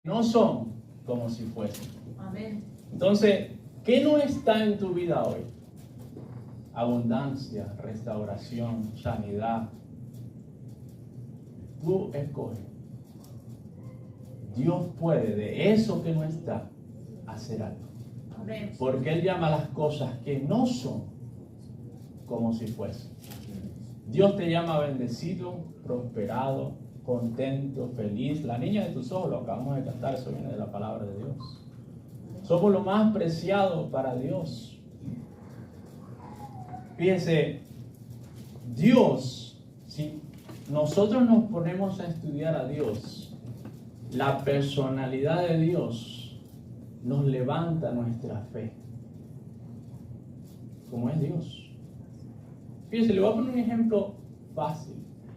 no son como si fuesen. Amén. Entonces, ¿qué no está en tu vida hoy? Abundancia, restauración, sanidad. Tú escoges. Dios puede de eso que no está hacer algo. Amén. Porque Él llama a las cosas que no son como si fuesen. Dios te llama bendecido, prosperado, contento, feliz. La niña de tus ojos, lo acabamos de cantar, eso viene de la palabra de Dios. Somos lo más preciado para Dios. Fíjense, Dios, si nosotros nos ponemos a estudiar a Dios, la personalidad de Dios nos levanta nuestra fe. Como es Dios. Fíjense, le voy a poner un ejemplo fácil.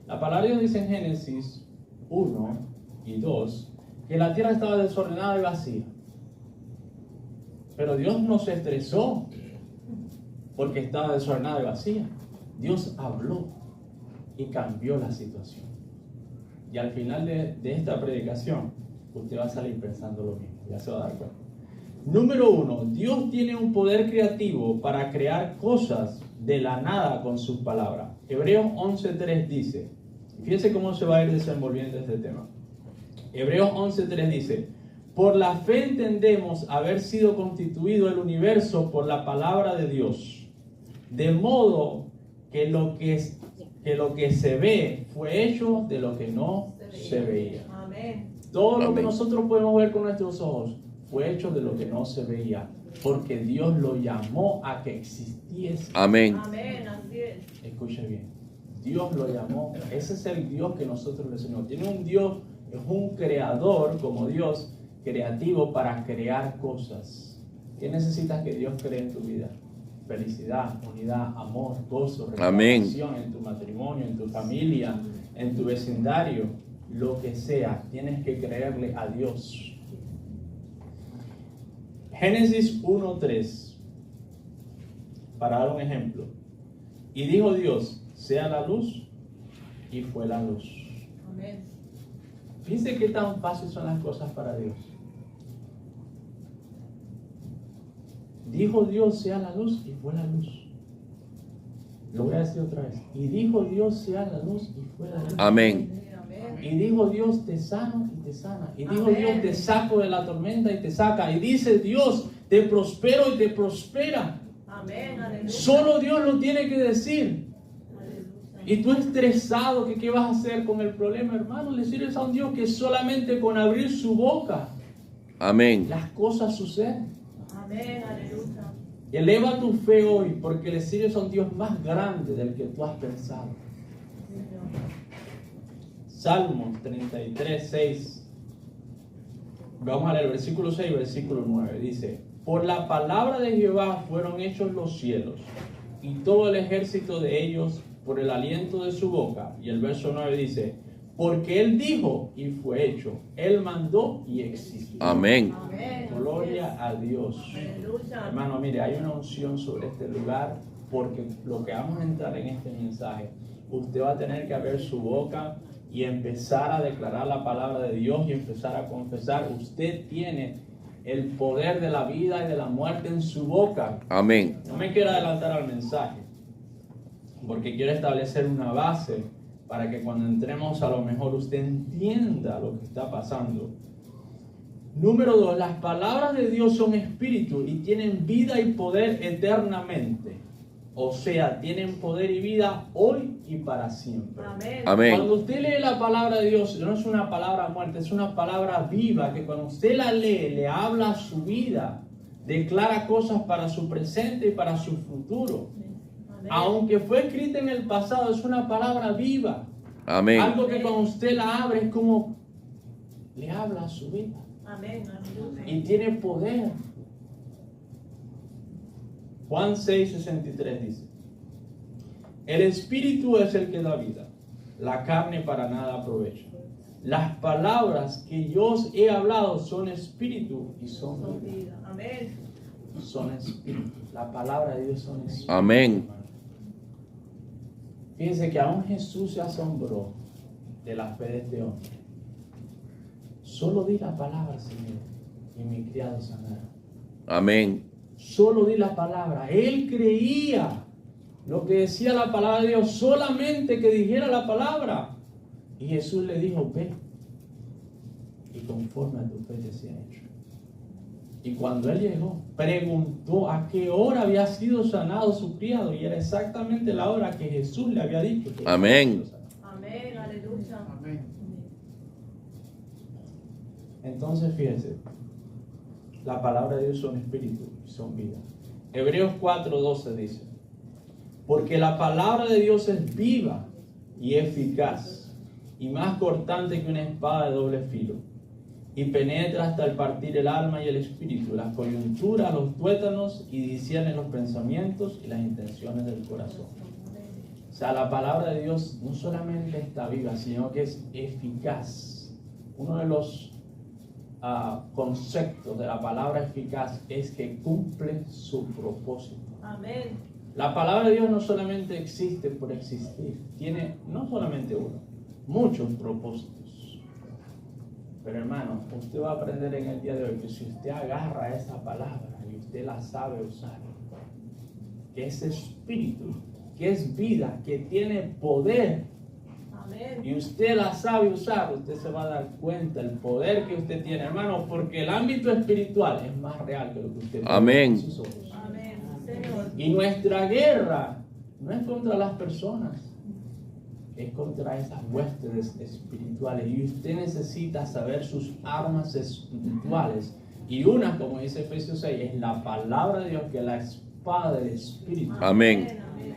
La palabra de Dios dice en Génesis 1 y 2 que la tierra estaba desordenada y vacía. Pero Dios no se estresó porque estaba desordenada y vacía. Dios habló y cambió la situación. Y al final de esta predicación, usted va a salir pensando lo mismo. Ya se va a dar cuenta. Número 1, Dios tiene un poder creativo para crear cosas de la nada con sus palabras. Hebreos 11:3 dice, fíjense cómo se va a ir desenvolviendo este tema. Hebreos 11:3 dice, por la fe entendemos haber sido constituido el universo por la palabra de Dios, de modo que lo que se ve fue hecho de lo que no se veía. Amén. Todo lo que nosotros podemos ver con nuestros ojos fue hecho de lo que no se veía, porque Dios lo llamó a que existiese. Amén. Amén. Así es. Escuche bien, Dios lo llamó. Ese es el Dios que nosotros le seguimos. Tiene un Dios, es un creador como Dios, creativo para crear cosas. ¿Qué necesitas que Dios cree en tu vida? Felicidad, unidad, amor, gozo, restauración en tu matrimonio, en tu familia, en tu vecindario, lo que sea. Tienes que creerle a Dios. Génesis 1:3, para dar un ejemplo. Y dijo Dios, sea la luz, y fue la luz. Amén. Fíjense qué tan fácil son las cosas para Dios. Dijo Dios, sea la luz, y fue la luz. Lo voy a decir otra vez. Y dijo Dios, sea la luz, y fue la luz. Amén. Y dijo Dios, te sano y te sana. Y dijo Amén. Dios, te saco de la tormenta y te saca. Y dice Dios, te prospero y te prospera. Amén. Aleluya. Solo Dios lo tiene que decir. Aleluya. Y tú estresado, que qué vas a hacer con el problema, hermano. Le sirves a un Dios que solamente con abrir su boca Amén. las cosas suceden. Amén. Aleluya. Eleva tu fe hoy, porque le sirves a un Dios más grande del que tú has pensado. Salmos 33:6. Vamos a leer el versículo 6 y versículo 9. Dice, por la palabra de Jehová fueron hechos los cielos, y todo el ejército de ellos por el aliento de su boca. Y el verso 9 dice, porque Él dijo y fue hecho, Él mandó y existió. Amén. Amén. Gloria a Dios. Aleluya. Hermano, mire, hay una unción sobre este lugar, porque lo que vamos a entrar en este mensaje, usted va a tener que abrir su boca y empezar a declarar la palabra de Dios y empezar a confesar. Usted tiene el poder de la vida y de la muerte en su boca. Amén. No me quiero adelantar al mensaje, porque quiero establecer una base para que cuando entremos a lo mejor usted entienda lo que está pasando. Número 2, las palabras de Dios son espíritu y tienen vida y poder eternamente. O sea, tienen poder y vida hoy y para siempre. Amén. Amén. Cuando usted lee la palabra de Dios, no es una palabra muerta, es una palabra viva, que cuando usted la lee, le habla a su vida, declara cosas para su presente y para su futuro. Amén. Aunque fue escrita en el pasado, es una palabra viva. Amén. Algo que cuando usted la abre es como le habla a su vida. Amén. Aleluya. Y tiene poder. Juan 6:63 dice, el espíritu es el que da vida, la carne para nada aprovecha. Las palabras que yo os he hablado son espíritu y son Son vida. vida. Amén. Son espíritu. La palabra de Dios son espíritu. Amén. Fíjense que aún Jesús se asombró de la fe de este hombre. solo di la palabra, Señor, y mi criado sanará. Amén. Solo di la palabra. Él creía lo que decía la palabra de Dios, solamente que dijera la palabra. Y Jesús le dijo, ve, y conforme a tu fe te sea hecho. Y cuando él llegó, preguntó a qué hora había sido sanado su criado, y era exactamente la hora que Jesús le había dicho. Que Amén. Amén, aleluya. Amén. Entonces, fíjense, la palabra de Dios son espíritu y son vida. Hebreos 4:12 dice, porque la palabra de Dios es viva y eficaz, y más cortante que una espada de doble filo, y penetra hasta el partir el alma y el espíritu, las coyunturas, los tuétanos, y discierne los pensamientos y las intenciones del corazón. O sea, la palabra de Dios no solamente está viva, sino que es eficaz. Uno de los conceptos de la palabra eficaz es que cumple su propósito. Amén. La palabra de Dios no solamente existe por existir, tiene no solamente uno, muchos propósitos. Pero hermano, usted va a aprender en el día de hoy que si usted agarra esa palabra y usted la sabe usar, que es espíritu, que es vida, que tiene poder, Amén. y usted la sabe usar, usted se va a dar cuenta del poder que usted tiene, hermano, porque el ámbito espiritual es más real que lo que usted Amén. ve con sus ojos. Amén, Señor. Y nuestra guerra no es contra las personas, es contra esas huestes espirituales. Y usted necesita saber sus armas espirituales. Y una, como dice Efesios 6, es la palabra de Dios, que es la espada del Espíritu. Amén. Amén.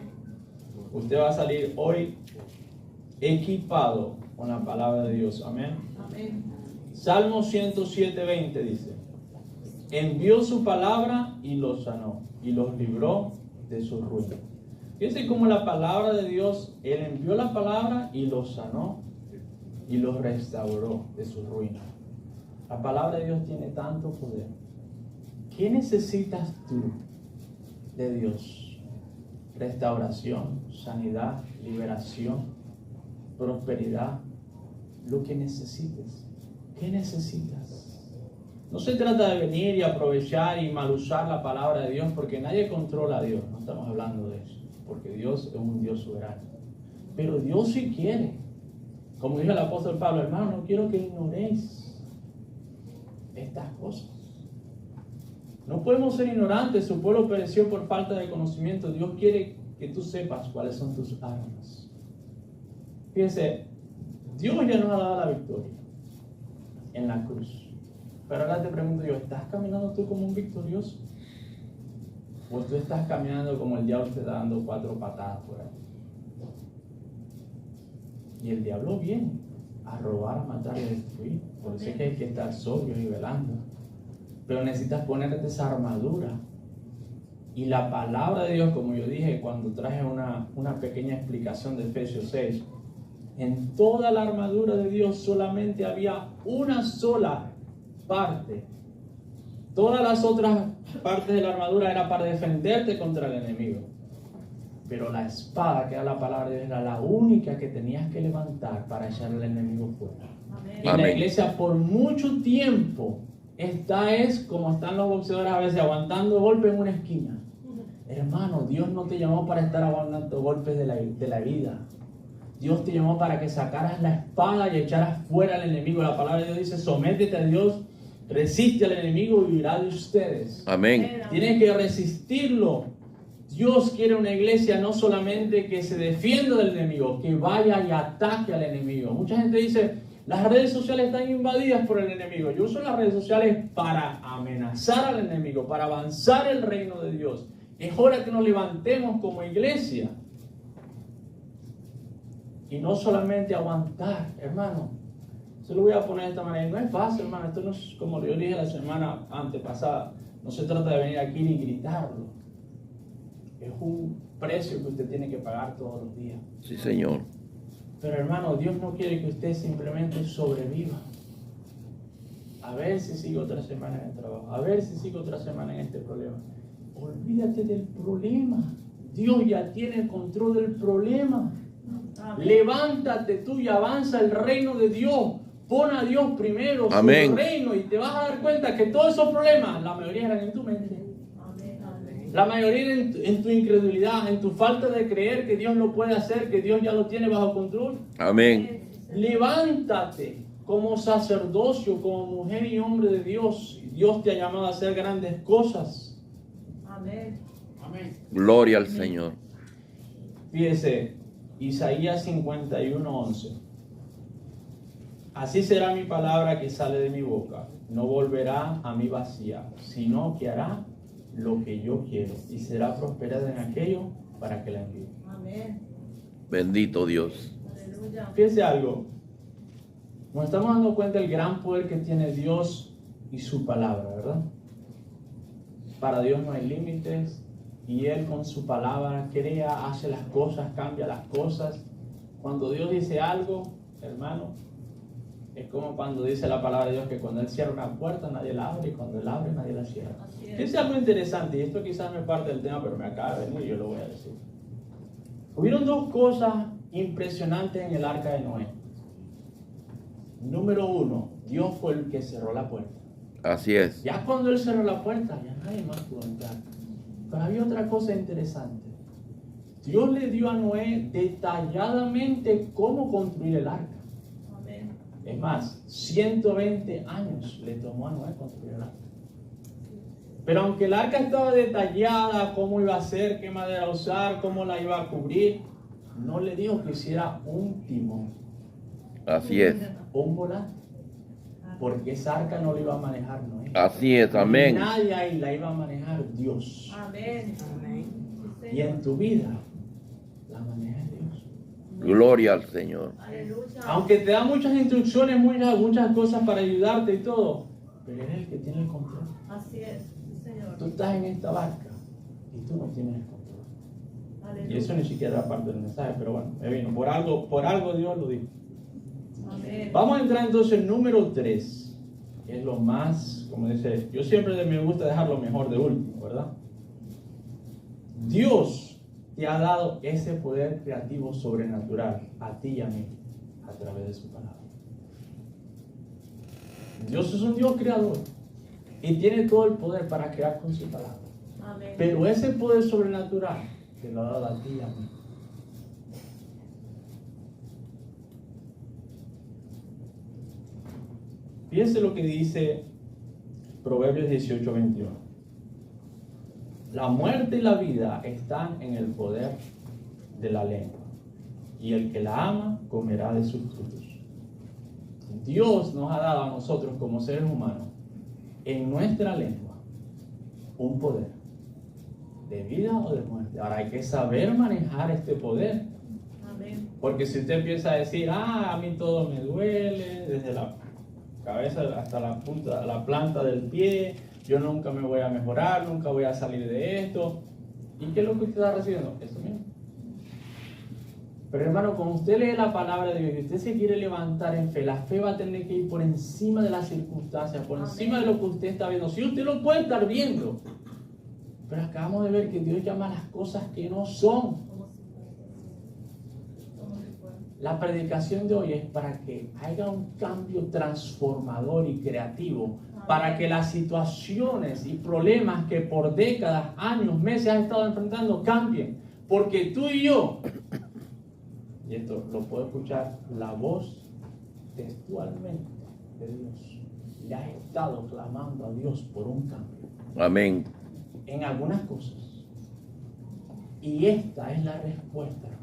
Usted va a salir hoy equipado con la palabra de Dios. Amén. Amén. Salmo 107:20 dice, envió su palabra y los sanó, y los libró de su ruina. Fíjense cómo la palabra de Dios, Él envió la palabra y los sanó y los restauró de su ruina. La palabra de Dios tiene tanto poder. ¿Qué necesitas tú de Dios? Restauración, sanidad, liberación, prosperidad, lo que necesites. ¿Qué necesitas? No se trata de venir y aprovechar y mal usar la palabra de Dios, porque nadie controla a Dios. No estamos hablando de eso, porque Dios es un Dios soberano. Pero Dios sí quiere. Como dijo el apóstol Pablo, hermano, no quiero que ignoréis estas cosas. No podemos ser ignorantes. Su pueblo pereció por falta de conocimiento. Dios quiere que tú sepas cuáles son tus armas. Fíjense, Dios ya nos ha dado la victoria en la cruz. Pero ahora te pregunto yo, ¿estás caminando tú como un victorioso? ¿O tú estás caminando como el diablo te está dando 4 patadas por ahí? Y el diablo viene a robar, a matar y a destruir. Por eso es que hay que estar sobrios y velando. Pero necesitas ponerte esa armadura. Y la palabra de Dios, como yo dije cuando traje una pequeña explicación de Efesios 6, en toda la armadura de Dios solamente había una sola parte. Todas las otras partes de la armadura era para defenderte contra el enemigo. Pero la espada, que era la palabra de Dios, era la única que tenías que levantar para echar al enemigo fuera. Amén. Y la Amén. iglesia por mucho tiempo, esta es como están los boxeadores a veces, aguantando golpes en una esquina. Hermano, Dios no te llamó para estar aguantando golpes de la vida. Dios te llamó para que sacaras la espada y echaras fuera al enemigo. La palabra de Dios dice, sométete a Dios, resiste al enemigo y huirá de ustedes. Amén. Tienes que resistirlo. Dios quiere una iglesia no solamente que se defienda del enemigo, que vaya y ataque al enemigo. Mucha gente dice, las redes sociales están invadidas por el enemigo. Yo uso las redes sociales para amenazar al enemigo, para avanzar el reino de Dios. Es hora que nos levantemos como iglesia. Y no solamente aguantar, hermano. Se lo voy a poner de esta manera. No es fácil, hermano. Esto no es como yo dije la semana antepasada. No se trata de venir aquí ni gritarlo. Es un precio que usted tiene que pagar todos los días. Sí, Señor. Pero hermano, Dios no quiere que usted simplemente sobreviva. A ver si sigo otra semana en el trabajo. A ver si sigo otra semana en este problema. Olvídate del problema. Dios ya tiene el control del problema. Amén. Levántate tú y avanza el reino de Dios. Pon a Dios primero, Amén. su reino, y te vas a dar cuenta que todos esos problemas, la mayoría eran en tu mente. Amén. La mayoría en tu incredulidad, en tu falta de creer que Dios lo puede hacer, que Dios ya lo tiene bajo control. Amén. Levántate como sacerdocio, como mujer y hombre de Dios. Dios te ha llamado a hacer grandes cosas. Amén. Gloria al Señor. Fíjese, Isaías 51:11. Así será mi palabra que sale de mi boca. No volverá a mí vacía, sino que hará lo que yo quiero y será prosperada en aquello para que la envíe. Amén. Bendito Dios. Aleluya. Fíjese algo. Nos estamos dando cuenta del gran poder que tiene Dios y su palabra, ¿verdad? Para Dios no hay límites y Él con su palabra crea, hace las cosas, cambia las cosas. Cuando Dios dice algo, hermano, es como cuando dice la palabra de Dios que cuando Él cierra una puerta nadie la abre y cuando Él abre nadie la cierra. Así es. Fíjese algo interesante, y esto quizás me parte del tema, pero me acaba de venir y yo lo voy a decir. Hubieron dos cosas impresionantes en el arca de Noé. Número uno, Dios fue el que cerró la puerta. Así es. Ya cuando Él cerró la puerta, ya nadie más pudo entrar. Pero había otra cosa interesante. Dios le dio a Noé detalladamente cómo construir el arca. Amén. Es más, 120 años le tomó a Noé construir el arca. Pero aunque el arca estaba detallada, cómo iba a ser, qué madera usar, cómo la iba a cubrir, no le dijo que hiciera un timón Así es. o un volante, porque esa arca no la iba a manejar Noé. Así es. Amén. Nadie ahí la iba a manejar, Dios. Amén. Y en tu vida la maneja Dios. Gloria al Señor. Aleluya. Aunque te da muchas instrucciones, muchas cosas para ayudarte y todo, pero Él es el que tiene el control. Así es, sí, Señor. Tú estás en esta barca y tú no tienes el control. Aleluya. Y eso ni siquiera era parte del mensaje, pero bueno, me vino. Por algo Dios lo dijo. Amén. Vamos a entrar entonces en número 3, que es lo más, como dice, yo siempre me gusta dejar lo mejor de último, ¿verdad? Dios te ha dado ese poder creativo sobrenatural a ti y a mí a través de su palabra. Dios es un Dios creador y tiene todo el poder para crear con su palabra. Amén. Pero ese poder sobrenatural te lo ha dado a ti y a mí. Fíjense lo que dice Proverbios 18:21. La muerte y la vida están en el poder de la lengua, y el que la ama comerá de sus frutos. Dios nos ha dado a nosotros como seres humanos, en nuestra lengua, un poder de vida o de muerte. Ahora hay que saber manejar este poder. Amén. Porque si usted empieza a decir, a mí todo me duele, desde la cabeza hasta la punta, la planta del pie, yo nunca me voy a mejorar, nunca voy a salir de esto. ¿Y qué es lo que usted está recibiendo? Eso mismo. Pero hermano, cuando usted lee la palabra de Dios y usted se quiere levantar en fe, la fe va a tener que ir por encima de las circunstancias, por encima de lo que usted está viendo. Si usted lo puede estar viendo, pero acabamos de ver que Dios llama a las cosas que no son. La predicación de hoy es para que haya un cambio transformador y creativo, para que las situaciones y problemas que por décadas, años, meses has estado enfrentando cambien. Porque tú y yo, y esto lo puedo escuchar, la voz textualmente de Dios, le ha estado clamando a Dios por un cambio. Amén. En algunas cosas. Y esta es la respuesta, hermano.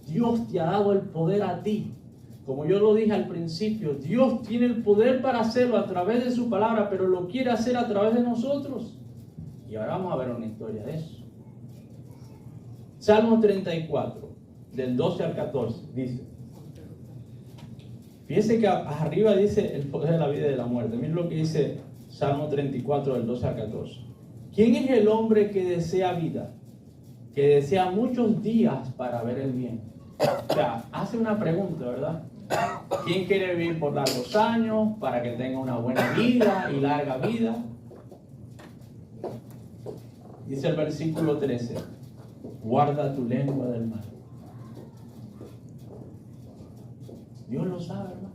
Dios te ha dado el poder a ti. Como yo lo dije al principio, Dios tiene el poder para hacerlo a través de su palabra, pero lo quiere hacer a través de nosotros. Y ahora vamos a ver una historia de eso. Salmo 34, del 12 al 14, dice. Fíjense que arriba dice el poder de la vida y de la muerte. Miren lo que dice Salmo 34, del 12 al 14. ¿Quién es el hombre que desea vida? Que desea muchos días para ver el bien. O sea, hace una pregunta, ¿verdad? ¿Quién quiere vivir por largos años para que tenga una buena vida y larga vida? Dice el versículo 13. Guarda tu lengua del mal. Dios lo sabe, hermano.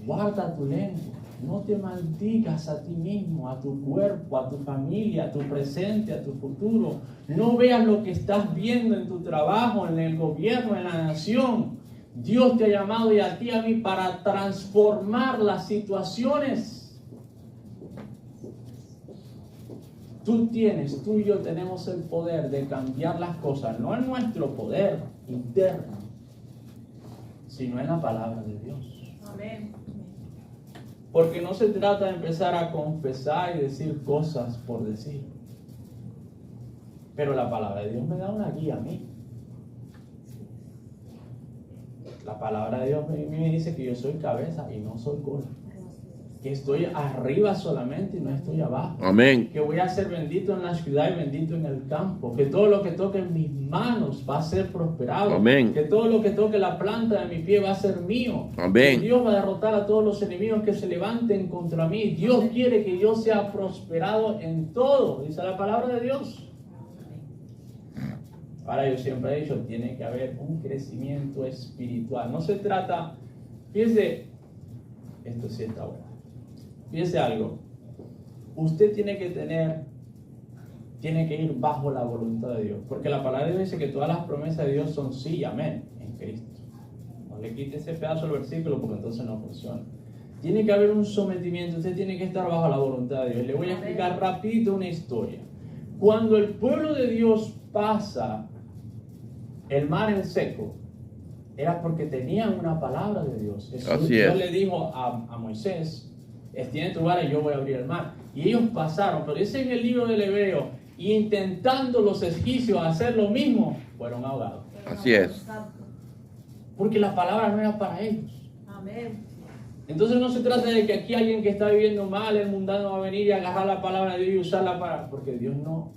Guarda tu lengua. No te maldigas a ti mismo, a tu cuerpo, a tu familia, a tu presente, a tu futuro. No veas lo que estás viendo en tu trabajo, en el gobierno, en la nación. Dios te ha llamado y a ti y a mí para transformar las situaciones. Tú y yo tenemos el poder de cambiar las cosas, no en nuestro poder interno, sino en la palabra de Dios. Amén. Porque no se trata de empezar a confesar y decir cosas por decir. Pero la palabra de Dios me da una guía a mí. La palabra de Dios me dice que yo soy cabeza y no soy cola. Que estoy arriba solamente y no estoy abajo. Amén. Que voy a ser bendito en la ciudad y bendito en el campo. Que todo lo que toque en mis manos va a ser prosperado. Amén. Que todo lo que toque la planta de mi pie va a ser mío. Amén. Que Dios va a derrotar a todos los enemigos que se levanten contra mí. Dios quiere que yo sea prosperado en todo. Dice la palabra de Dios. Ahora yo siempre he dicho, tiene que haber un crecimiento espiritual. No se trata, fíjese, esto sí está bueno. Fíjese algo, usted tiene que ir bajo la voluntad de Dios, porque la palabra de Dios dice que todas las promesas de Dios son sí y amén en Cristo. No le quite ese pedazo al versículo porque entonces no funciona. Tiene que haber un sometimiento, usted tiene que estar bajo la voluntad de Dios. Le voy a explicar rapidito una historia. Cuando el pueblo de Dios pasa el mar en seco, era porque tenían una palabra de Dios. Dios le dijo a Moisés, extiende tu vara y yo voy a abrir el mar. Y ellos pasaron, pero dice en el libro del Hebreo, intentando los egipcios hacer lo mismo, fueron ahogados. Así es. Porque la palabra no era para ellos. Amén. Entonces no se trata de que aquí alguien que está viviendo mal, el mundano va a venir y agarrar la palabra de Dios y usarla para... Porque Dios no.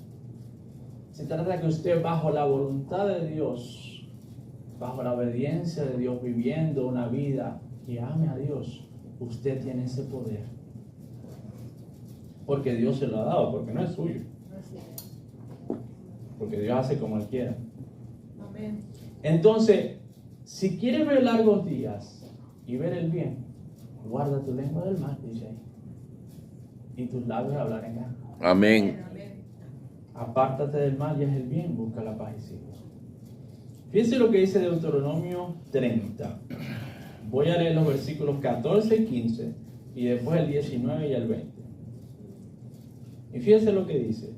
Se trata de que usted bajo la voluntad de Dios, bajo la obediencia de Dios, viviendo una vida que ame a Dios, usted tiene ese poder. Porque Dios se lo ha dado, porque no es suyo. Porque Dios hace como Él quiera. Amén. Entonces, si quieres ver largos días y ver el bien, guarda tu lengua del mal, dice ahí. Y tus labios hablar en gana. Amén. Apártate del mal y haz el bien, busca la paz y sigue. Fíjense lo que dice Deuteronomio 30. Voy a leer los versículos 14 y 15 y después el 19 y el 20. Y fíjense lo que dice.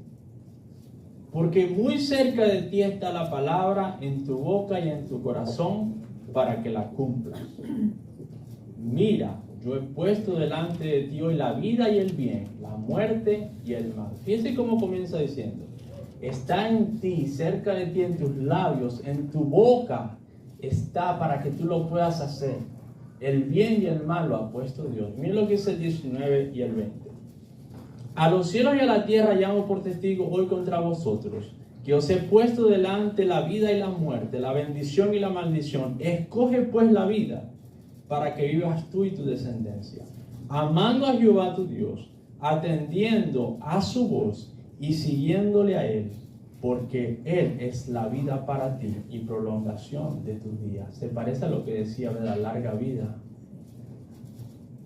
Porque muy cerca de ti está la palabra en tu boca y en tu corazón para que la cumplas. Mira, yo he puesto delante de ti hoy la vida y el bien, la muerte y el mal. Fíjense cómo comienza diciendo. Está en ti, cerca de ti, en tus labios, en tu boca, está para que tú lo puedas hacer. El bien y el mal lo ha puesto Dios. Miren lo que dice el 19 y el 20. A los cielos y a la tierra llamo por testigo hoy contra vosotros, que os he puesto delante la vida y la muerte, la bendición y la maldición. Escoge pues la vida, para que vivas tú y tu descendencia, amando a Jehová tu Dios, atendiendo a su voz y siguiéndole a Él, porque Él es la vida para ti y prolongación de tus días. Se parece a lo que decía, ¿verdad? Larga vida.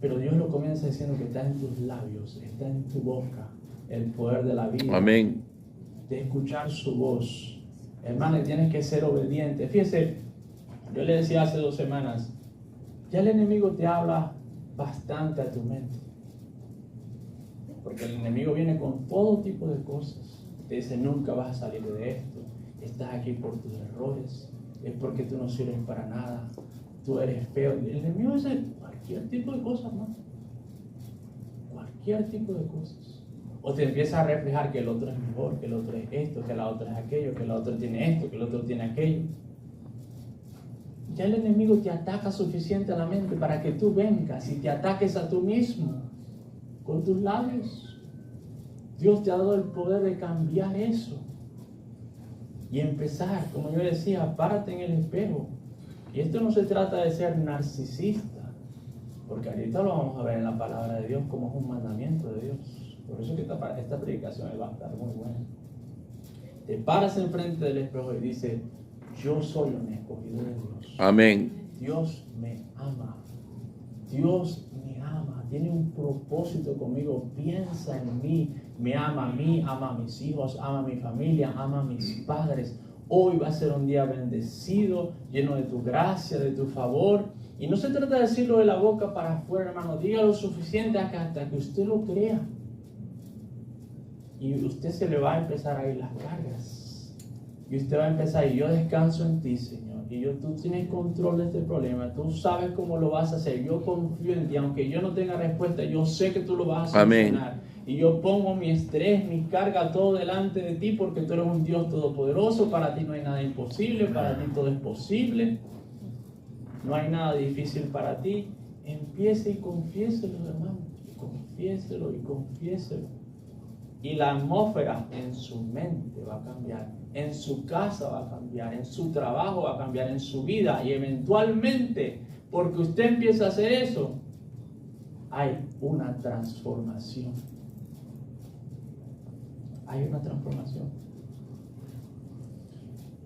Pero Dios lo comienza diciendo que está en tus labios, está en tu boca, el poder de la vida. Amén. De escuchar su voz. Hermano, tienes que ser obediente. Fíjese, yo le decía hace 2 semanas, ya el enemigo te habla bastante a tu mente. Porque el enemigo viene con todo tipo de cosas. Te dice, nunca vas a salir de esto. Estás aquí por tus errores. Es porque tú no sirves para nada. Tú eres feo. El enemigo dice cualquier tipo de cosas, ¿no? Cualquier tipo de cosas. O te empieza a reflejar que el otro es mejor, que el otro es esto, que la otra es aquello, que la otra tiene esto, que el otro tiene aquello. Ya el enemigo te ataca suficiente a la mente para que tú vengas y te ataques a tú mismo con tus labios. Dios te ha dado el poder de cambiar eso y empezar, como yo decía, párate en el espejo. Y esto no se trata de ser narcisista, porque ahorita lo vamos a ver en la palabra de Dios como es un mandamiento de Dios. Por eso que esta predicación va a estar muy buena. Te paras enfrente del espejo y dices, yo soy un escogido de Dios. Amén. Dios me ama. Dios tiene un propósito conmigo, piensa en mí, me ama a mí, ama a mis hijos, ama a mi familia, ama a mis padres. Hoy va a ser un día bendecido, lleno de tu gracia, de tu favor. Y no se trata de decirlo de la boca para afuera, hermano. Diga lo suficiente hasta que usted lo crea. Y usted se le va a empezar a ir las cargas. Y usted va a empezar, y yo descanso en ti, Señor. Y tú tienes control de este problema. Tú sabes cómo lo vas a hacer. Yo confío en ti. Aunque yo no tenga respuesta, yo sé que tú lo vas a solucionar. Amén. Y yo pongo mi estrés, mi carga, todo delante de ti, porque tú eres un Dios todopoderoso. Para ti no hay nada imposible. Para ti todo es posible. No hay nada difícil para ti. Empiece y confiéselo, hermano. Confiéselo y confiéselo. Y la atmósfera en su mente va a cambiar, en su casa va a cambiar, en su trabajo va a cambiar, en su vida. Y eventualmente, porque usted empieza a hacer eso, hay una transformación. Hay una transformación.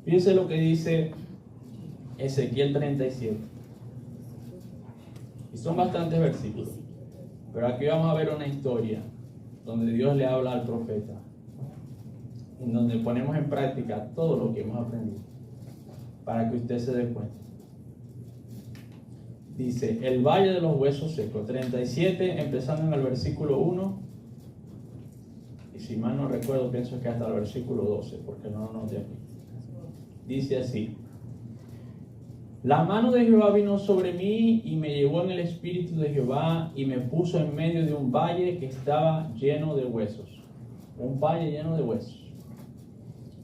Fíjense lo que dice Ezequiel 37. Y son bastantes versículos. Pero aquí vamos a ver una historia donde Dios le habla al profeta, en donde ponemos en práctica todo lo que hemos aprendido, para que usted se dé cuenta. Dice, el valle de los huesos secos, 37, empezando en el versículo 1, y si mal no recuerdo, pienso que hasta el versículo 12, porque no lo noté aquí. Dice así: la mano de Jehová vino sobre mí y me llevó en el espíritu de Jehová y me puso en medio de un valle que estaba lleno de huesos. Un valle lleno de huesos.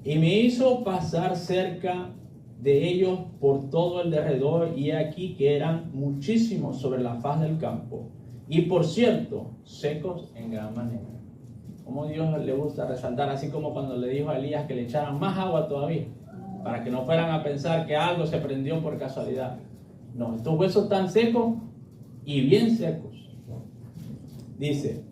Y me hizo pasar cerca de ellos por todo el derredor, y aquí que eran muchísimos sobre la faz del campo. Y por cierto, secos en gran manera. Como Dios le gusta resaltar, así como cuando le dijo a Elías que le echaran más agua todavía, para que no fueran a pensar que algo se prendió por casualidad. No, estos huesos están secos y bien secos. Dice,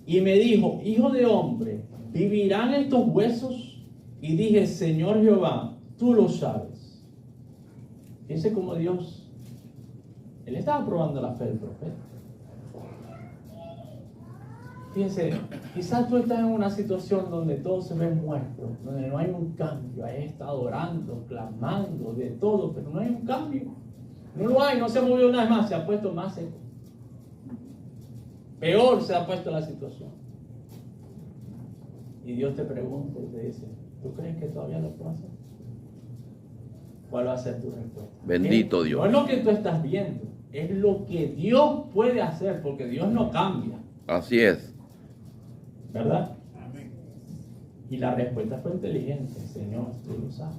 y me dijo, hijo de hombre, ¿vivirán estos huesos? Y dije, Señor Jehová, tú lo sabes. Fíjense cómo Dios, Él estaba probando la fe del profeta. Fíjense, quizás tú estás en una situación donde todo se ve muerto, donde no hay un cambio. Ahí está orando, clamando, de todo, pero no hay un cambio. No lo hay, no se ha movido una vez más, se ha puesto más seco. Peor se ha puesto la situación. Y Dios te pregunta y te dice, ¿tú crees que todavía lo puedo hacer? ¿Cuál va a ser tu respuesta? Bendito Dios. No es lo que tú estás viendo, es lo que Dios puede hacer, porque Dios no cambia. Así es. ¿Verdad? Amén. Y la respuesta fue inteligente, Señor, tú lo sabes.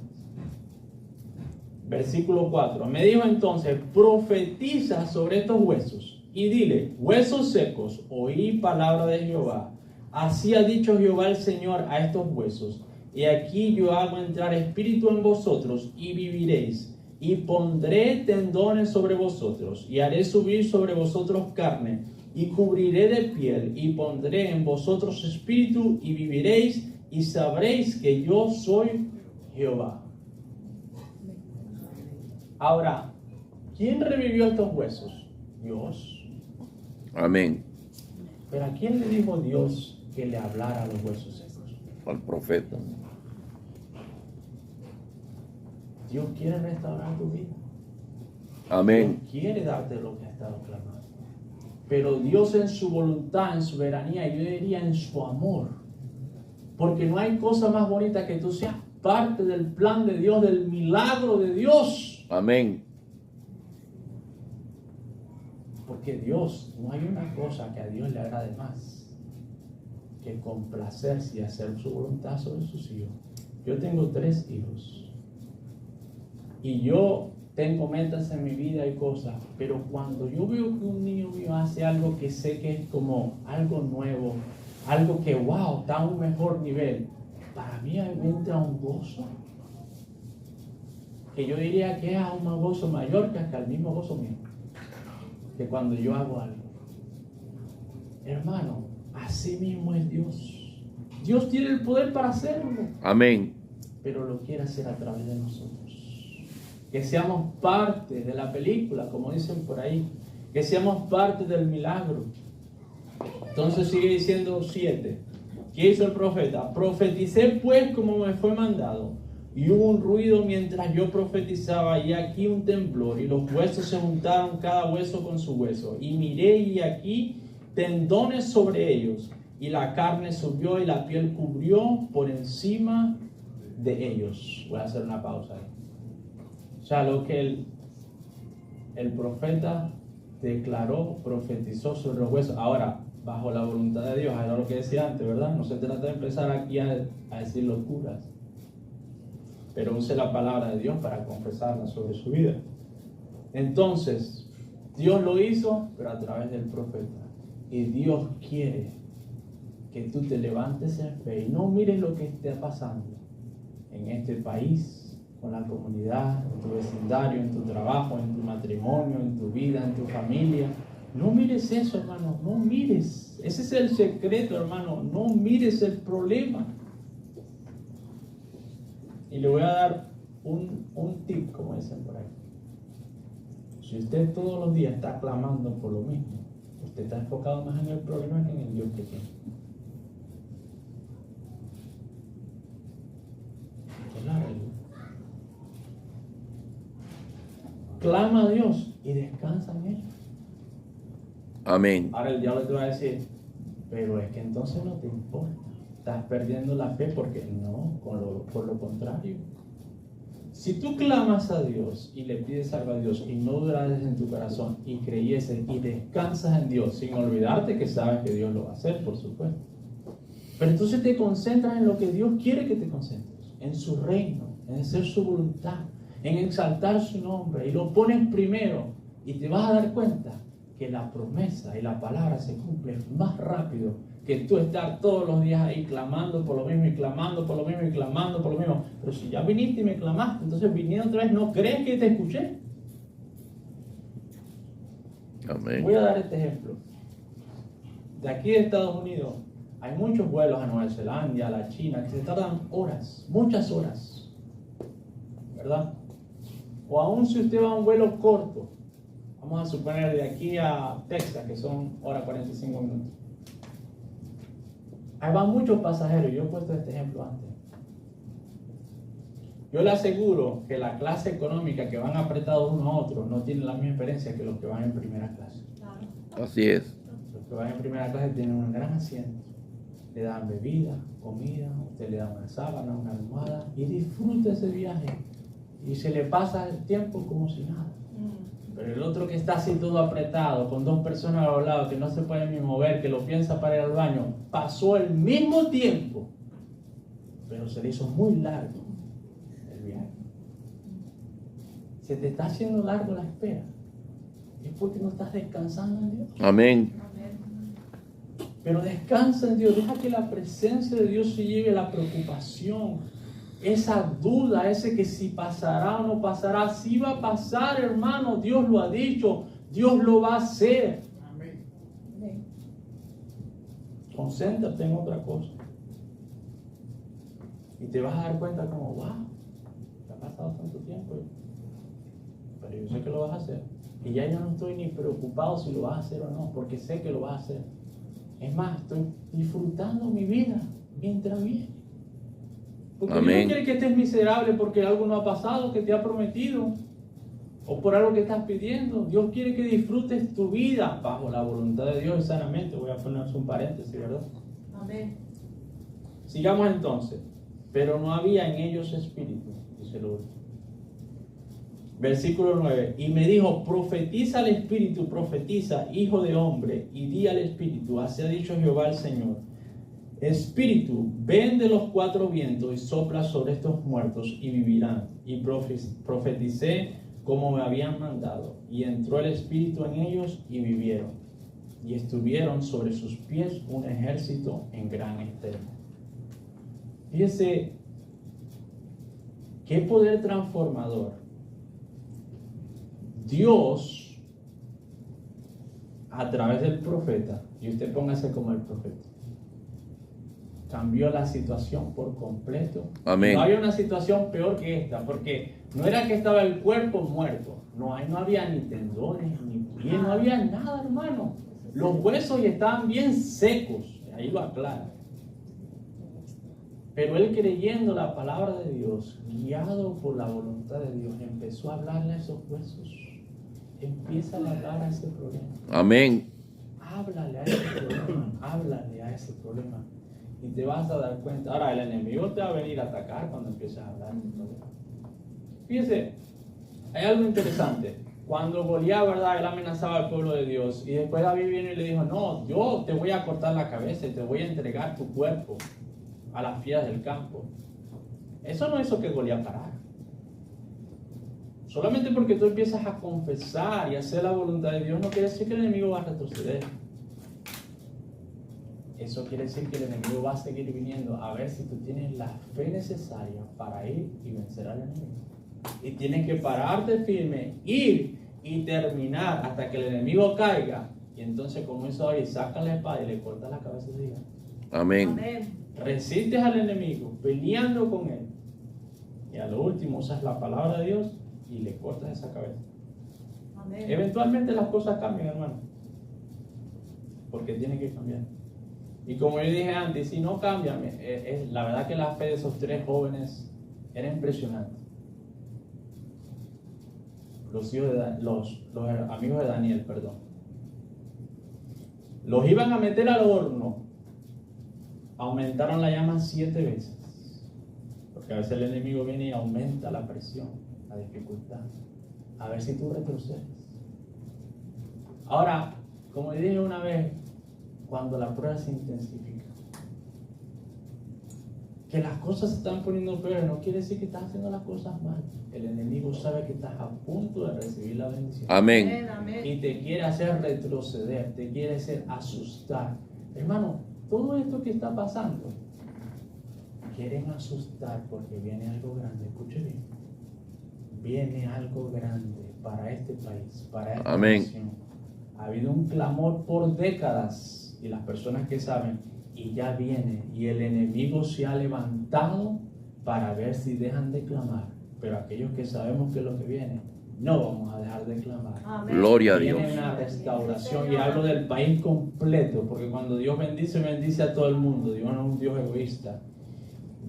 Versículo 4. Me dijo entonces, profetiza sobre estos huesos y dile, huesos secos, oí palabra de Jehová. Así ha dicho Jehová el Señor a estos huesos. Y aquí yo hago entrar espíritu en vosotros y viviréis. Y pondré tendones sobre vosotros y haré subir sobre vosotros carne. Y cubriré de piel y pondré en vosotros espíritu y viviréis y sabréis que yo soy Jehová. Ahora, ¿quién revivió estos huesos? Dios. Amén. Pero ¿a quién le dijo Dios que le hablara a los huesos secos? Al profeta. Dios quiere restaurar tu vida. Amén. Dios quiere darte lo que has estado clamando. Pero Dios en su voluntad, en su soberanía, yo diría en su amor. Porque no hay cosa más bonita que tú seas parte del plan de Dios, del milagro de Dios. Amén. Porque Dios, no hay una cosa que a Dios le agrade más que complacerse y hacer su voluntad sobre sus hijos. Yo tengo 3 hijos. Y yo tengo metas en mi vida y cosas, pero cuando yo veo que un niño mío hace algo que sé que es como algo nuevo, algo que wow, está a un mejor nivel, para mí me entra un gozo, que yo diría que es un gozo mayor que hasta el mismo gozo mío, que cuando yo hago algo. Hermano, así mismo es Dios. Dios tiene el poder para hacerlo. Amén. Pero lo quiere hacer a través de nosotros. Que seamos parte de la película, como dicen por ahí. que seamos parte del milagro. Entonces sigue diciendo 7. ¿Qué hizo el profeta? Profeticé pues como me fue mandado. Y hubo un ruido mientras yo profetizaba, y aquí un temblor, y los huesos se juntaron cada hueso con su hueso. Y miré, y aquí tendones sobre ellos, y la carne subió, y la piel cubrió por encima de ellos. Voy a hacer una pausa ahí. O sea, lo que el profeta declaró, profetizó sobre los huesos. Ahora, bajo la voluntad de Dios, era lo que decía antes, ¿verdad? No se trata de empezar aquí a decir locuras, pero use la palabra de Dios para confesarla sobre su vida. Entonces, Dios lo hizo, pero a través del profeta. Y Dios quiere que tú te levantes en fe y no mires lo que esté pasando en este país, con la comunidad, en tu vecindario, en tu trabajo, en tu matrimonio, en tu vida, en tu familia. No mires eso, hermano, no mires. Ese es el secreto, hermano. No mires el problema. Y le voy a dar un tip, como dicen por ahí. Si usted todos los días está clamando por lo mismo, usted está enfocado más en el problema que en el Dios que tiene. Claro. Clama a Dios y descansa en Él. Amén. Ahora el diablo te va a decir, pero es que entonces no te importa. Estás perdiendo la fe, porque no, por lo contrario. Si tú clamas a Dios y le pides algo a Dios y no dudares en tu corazón y creyes y descansas en Dios, sin olvidarte que sabes que Dios lo va a hacer, por supuesto. Pero entonces te concentras en lo que Dios quiere que te concentres, en su reino, en hacer su voluntad, en exaltar su nombre, y lo pones primero, y te vas a dar cuenta que la promesa y la palabra se cumplen más rápido que tú estar todos los días ahí clamando por lo mismo y clamando por lo mismo y clamando por lo mismo. Pero si ya viniste y me clamaste, entonces viniendo otra vez, ¿no crees que te escuché? Amén. Voy a dar este ejemplo. De aquí de Estados Unidos hay muchos vuelos a Nueva Zelanda, a la China, que se tardan horas, muchas horas, ¿verdad? O aún si usted va a un vuelo corto, vamos a suponer de aquí a Texas, que son hora 45 minutos. Ahí van muchos pasajeros. Yo he puesto este ejemplo antes. Yo le aseguro que la clase económica, que van apretados uno a otro, no tienen la misma experiencia que los que van en primera clase. Claro. Así es. Los que van en primera clase tienen un gran asiento. Le dan bebida, comida, usted le da una sábana, una almohada, y disfruta ese viaje. Y se le pasa el tiempo como si nada. Pero el otro que está así todo apretado, con dos personas a los lados, que no se pueden ni mover, que lo piensa para ir al baño, pasó el mismo tiempo, pero se le hizo muy largo el viaje. Se te está haciendo largo la espera. Es porque no estás descansando en Dios. Amén. Pero descansa en Dios. Deja que la presencia de Dios se lleve la preocupación, esa duda, ese que si pasará o no pasará. Si va a pasar, hermano. Dios lo ha dicho. Dios lo va a hacer. Amén. Concéntrate en otra cosa. Y te vas a dar cuenta como, wow, te ha pasado tanto tiempo. Pero yo sé que lo vas a hacer. Y ya yo no estoy ni preocupado si lo vas a hacer o no, porque sé que lo vas a hacer. Es más, estoy disfrutando mi vida mientras viene. Porque Dios no quiere que estés miserable porque algo no ha pasado que te ha prometido, o por algo que estás pidiendo. Dios quiere que disfrutes tu vida bajo la voluntad de Dios y sanamente. Voy a poner un paréntesis, ¿verdad? Amén. Sigamos entonces. Pero no había en ellos espíritu, dice el último. Versículo 9. Y me dijo, profetiza al espíritu, profetiza, hijo de hombre, y di al espíritu, así ha dicho Jehová el Señor. Espíritu, ven de los cuatro vientos y sopla sobre estos muertos y vivirán. Y profeticé como me habían mandado. Y entró el espíritu en ellos y vivieron. Y estuvieron sobre sus pies un ejército en gran externo. Fíjese, qué poder transformador. Dios, a través del profeta, y usted póngase como el profeta, cambió la situación por completo. Amén. No había una situación peor que esta, porque no era que estaba el cuerpo muerto, no, ahí no había ni tendones, ni piel, no había nada, hermano. Los huesos ya estaban bien secos, ahí lo aclara. Pero él, creyendo la palabra de Dios, guiado por la voluntad de Dios, empezó a hablarle a esos huesos. Empieza a hablar a ese problema. Amén. Háblale a ese problema, háblale a ese problema. Y te vas a dar cuenta. Ahora, el enemigo te va a venir a atacar cuando empieces a hablar del problema. Fíjese, hay algo interesante. Cuando Goliat, ¿verdad?, él amenazaba al pueblo de Dios. Y después David viene y le dijo, no, yo te voy a cortar la cabeza y te voy a entregar tu cuerpo a las fieras del campo. Eso no hizo que Goliat parara. Solamente porque tú empiezas a confesar y a hacer la voluntad de Dios no quiere decir que el enemigo va a retroceder. Eso quiere decir que el enemigo va a seguir viniendo a ver si tú tienes la fe necesaria para ir y vencer al enemigo. Y tienes que pararte firme, ir y terminar hasta que el enemigo caiga. Y entonces, como hizo David, saca la espada y le corta la cabeza de ella. Amén. Amén. Resistes al enemigo peleando con él. Y a lo último usas la palabra de Dios y le cortas esa cabeza. Amén. Eventualmente las cosas cambian, hermano. Porque tienen que cambiar. Y como yo dije antes, si no cambian, la verdad que la fe de esos tres jóvenes era impresionante. Los amigos de Daniel, perdón. Los iban a meter al horno. Aumentaron la llama 7 veces. Porque a veces el enemigo viene y aumenta la presión, la dificultad. A ver si tú retrocedes. Ahora, como dije una vez, cuando la prueba se intensifica, que las cosas se están poniendo peores, no quiere decir que estás haciendo las cosas mal. El enemigo sabe que estás a punto de recibir la bendición. Amén. Amén. Y te quiere hacer retroceder, te quiere hacer asustar. Hermano, todo esto que está pasando, quieren asustar porque viene algo grande. Escuche bien. Viene algo grande para este país, para esta Amén. nación. Ha habido un clamor por décadas y las personas que saben, y ya viene, y el enemigo se ha levantado para ver si dejan de clamar. Pero aquellos que sabemos que es lo que viene, no vamos a dejar de clamar. Amén. Gloria a Dios. Viene una restauración, y hablo del país completo, porque cuando Dios bendice, bendice a todo el mundo. Dios no es un Dios egoísta.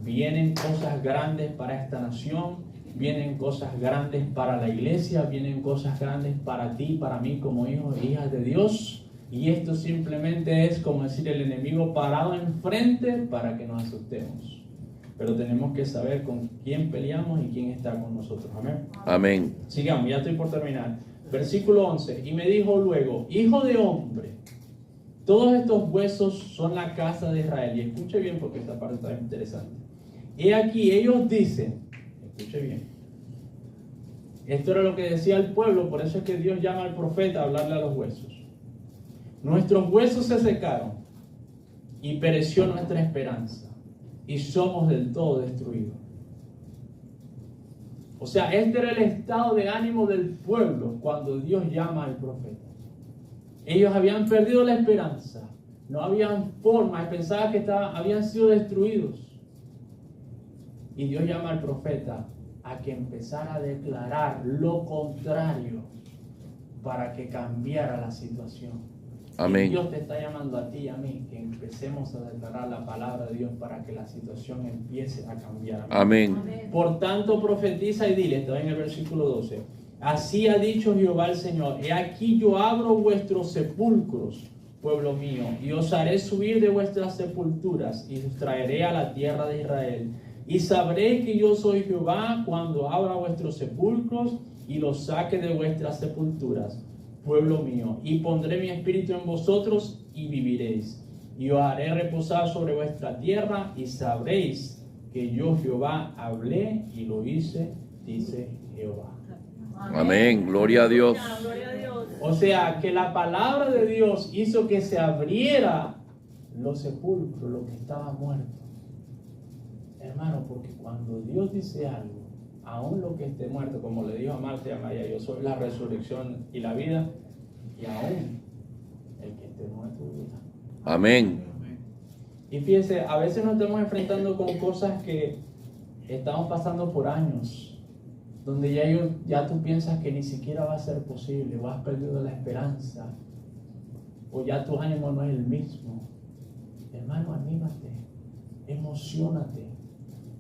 Vienen cosas grandes para esta nación, vienen cosas grandes para la iglesia, vienen cosas grandes para ti, para mí como hijos e hijas de Dios. Y esto simplemente es como decir el enemigo parado enfrente para que nos asustemos. Pero tenemos que saber con quién peleamos y quién está con nosotros. Amén. Amén. Sigamos, ya estoy por terminar. Versículo 11. Y me dijo luego, hijo de hombre, todos estos huesos son la casa de Israel. Y escuche bien porque esta parte está interesante. Y aquí ellos dicen, escuche bien. Esto era lo que decía el pueblo, por eso es que Dios llama al profeta a hablarle a los huesos. Nuestros huesos se secaron y pereció nuestra esperanza y somos del todo destruidos. O sea, este era el estado de ánimo del pueblo cuando Dios llama al profeta. Ellos habían perdido la esperanza, no habían forma, pensaban que habían sido destruidos. Y Dios llama al profeta a que empezara a declarar lo contrario para que cambiara la situación. Amén. Y Dios te está llamando a ti y a mí que empecemos a declarar la palabra de Dios para que la situación empiece a cambiar. Amén. Amén. Por tanto, profetiza y dile, está en el versículo 12. Así ha dicho Jehová el Señor: he aquí yo abro vuestros sepulcros, pueblo mío, y os haré subir de vuestras sepulturas y os traeré a la tierra de Israel. Y sabréis que yo soy Jehová cuando abra vuestros sepulcros y los saque de vuestras sepulturas, pueblo mío, y pondré mi espíritu en vosotros y viviréis. Y os haré reposar sobre vuestra tierra y sabréis que yo Jehová hablé y lo hice, dice Jehová. Amén. Gloria a Dios. Gloria a Dios. O sea, que la palabra de Dios hizo que se abriera los sepulcros, lo que estaba muerto. Hermano, porque cuando Dios dice algo, aún lo que esté muerto, como le dijo a Marta y a María, yo soy la resurrección y la vida, y aún el que esté muerto vivirá. Amén. Y fíjese, a veces nos estamos enfrentando con cosas que estamos pasando por años, donde ya tú piensas que ni siquiera va a ser posible, o has perdido la esperanza, o ya tu ánimo no es el mismo. Hermano, anímate, emocionate,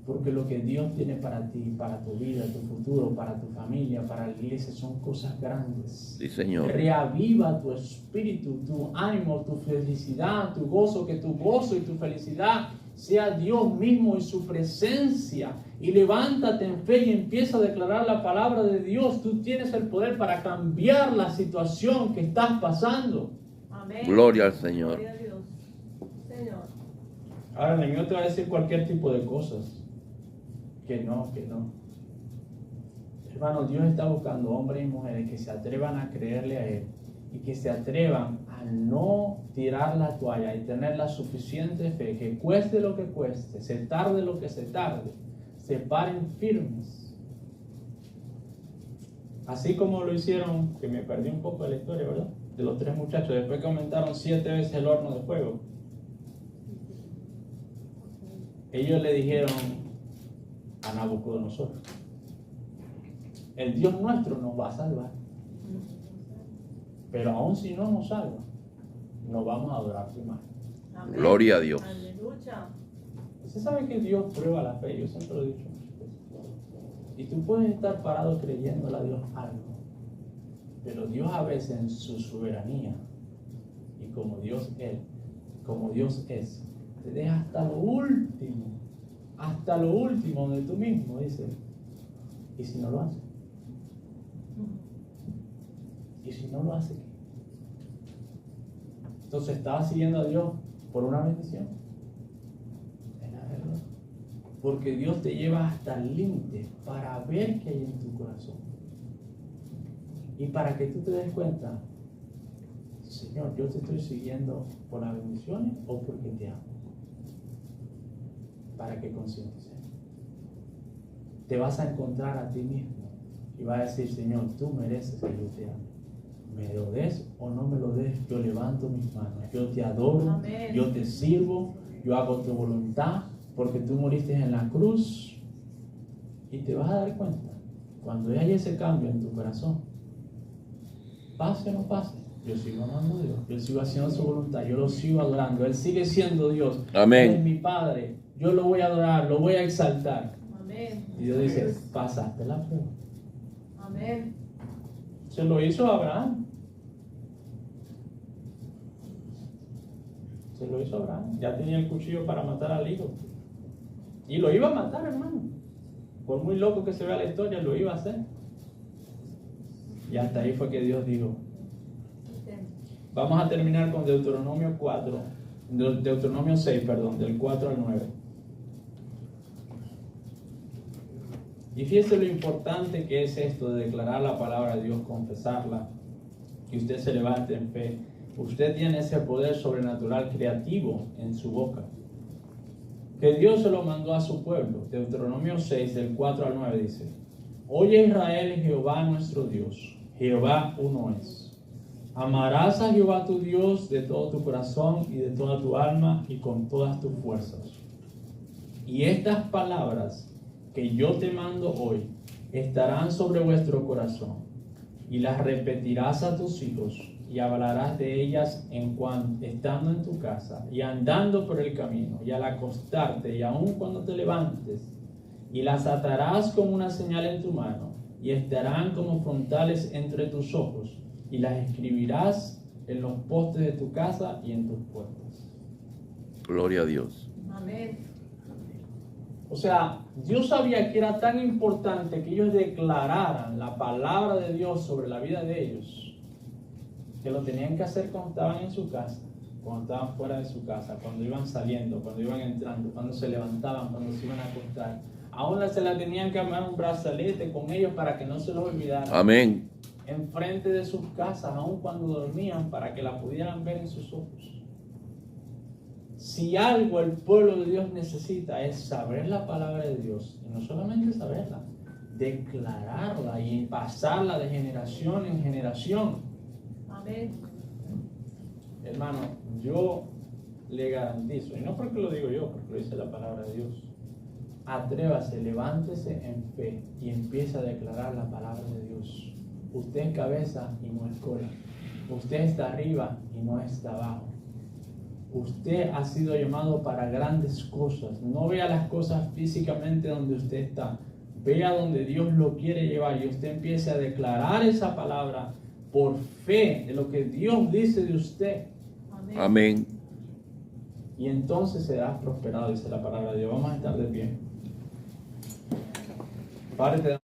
porque lo que Dios tiene para ti, para tu vida, tu futuro, para tu familia, para la iglesia, son cosas grandes. Sí, Señor. Reaviva tu espíritu, tu ánimo, tu felicidad, tu gozo, que tu gozo y tu felicidad sea Dios mismo y su presencia. Y levántate en fe y empieza a declarar la palabra de Dios. Tú tienes el poder para cambiar la situación que estás pasando. Amén. Gloria al Señor. Gloria a Dios. Señor. Ahora el enemigo te va a decir cualquier tipo de cosas. Que no. Hermano, Dios está buscando hombres y mujeres que se atrevan a creerle a Él y que se atrevan a no tirar la toalla y tener la suficiente fe, que cueste lo que cueste, se tarde lo que se tarde, se paren firmes. Así como lo hicieron, que me perdí un poco de la historia, ¿verdad? De los 3 muchachos, después que aumentaron 7 veces el horno de fuego. Ellos le dijeron a Nabucodonosor: el Dios nuestro nos va a salvar, pero aún si no nos salva, no vamos a adorar tu imagen. Amén. Gloria a Dios. Aleluya. Usted sabe que Dios prueba la fe, yo siempre lo he dicho muchas veces. Y tú puedes estar parado creyéndole a Dios algo, pero Dios a veces en su soberanía y como Dios es, te deja hasta lo último donde tú mismo dices: ¿y si no lo hace? ¿Y si no lo hace? Entonces, ¿estaba siguiendo a Dios por una bendición? Es la verdad. Porque Dios te lleva hasta el límite para ver qué hay en tu corazón. Y para que tú te des cuenta: Señor, yo te estoy siguiendo por las bendiciones o porque te amo. Para que concientices. Te vas a encontrar a ti mismo y vas a decir: Señor, tú mereces que yo te ame. Me lo des o no me lo des, yo levanto mis manos, yo te adoro. Amén. Yo te sirvo, yo hago tu voluntad, porque tú moriste en la cruz. Y te vas a dar cuenta, cuando haya ese cambio en tu corazón, pase o no pase, yo sigo amando a Dios, yo sigo haciendo su voluntad, yo lo sigo adorando, Él sigue siendo Dios. Amén. Él es mi Padre, yo lo voy a adorar, lo voy a exaltar. Amén. Y Dios dice: pasaste la prueba. Amén. Se lo hizo a Abraham. Se lo hizo a Abraham. Ya tenía el cuchillo para matar al hijo. Y lo iba a matar, hermano. Por muy loco que se vea la historia, lo iba a hacer. Y hasta ahí fue que Dios dijo. Vamos a terminar con Deuteronomio 6, del 4 al 9. Y fíjese lo importante que es esto de declarar la palabra de Dios, confesarla, que usted se levante en fe. Usted tiene ese poder sobrenatural creativo en su boca, que Dios se lo mandó a su pueblo. Deuteronomio 6, del 4 al 9 dice: Oye Israel, Jehová nuestro Dios, Jehová uno es. Amarás a Jehová tu Dios de todo tu corazón y de toda tu alma y con todas tus fuerzas. Y estas palabras que yo te mando hoy estarán sobre vuestro corazón, y las repetirás a tus hijos, y hablarás de ellas estando en tu casa, y andando por el camino, y al acostarte, y aun cuando te levantes, y las atarás como una señal en tu mano, y estarán como frontales entre tus ojos, y las escribirás en los postes de tu casa y en tus puertas. Gloria a Dios. Amén. O sea, Dios sabía que era tan importante que ellos declararan la palabra de Dios sobre la vida de ellos, que lo tenían que hacer cuando estaban en su casa, cuando estaban fuera de su casa, cuando iban saliendo, cuando iban entrando, cuando se levantaban, cuando se iban a acostar. Aún se la tenían que armar un brazalete con ellos para que no se los olvidara. Amén. Enfrente de sus casas, aún cuando dormían, para que la pudieran ver en sus ojos. Si algo el pueblo de Dios necesita es saber la palabra de Dios, y no solamente saberla, declararla y pasarla de generación en generación. Amén. Hermano, yo le garantizo, y no porque lo digo yo, porque lo dice la palabra de Dios, atrévase, levántese en fe y empiece a declarar la palabra de Dios. Usted es cabeza y no es cola. Usted está arriba y no está abajo. Usted ha sido llamado para grandes cosas. No vea las cosas físicamente donde usted está. Vea donde Dios lo quiere llevar y usted empiece a declarar esa palabra por fe de lo que Dios dice de usted. Amén. Amén. Y entonces serás prosperado, dice la palabra de Dios. Vamos a estar de pie. Padre, te damos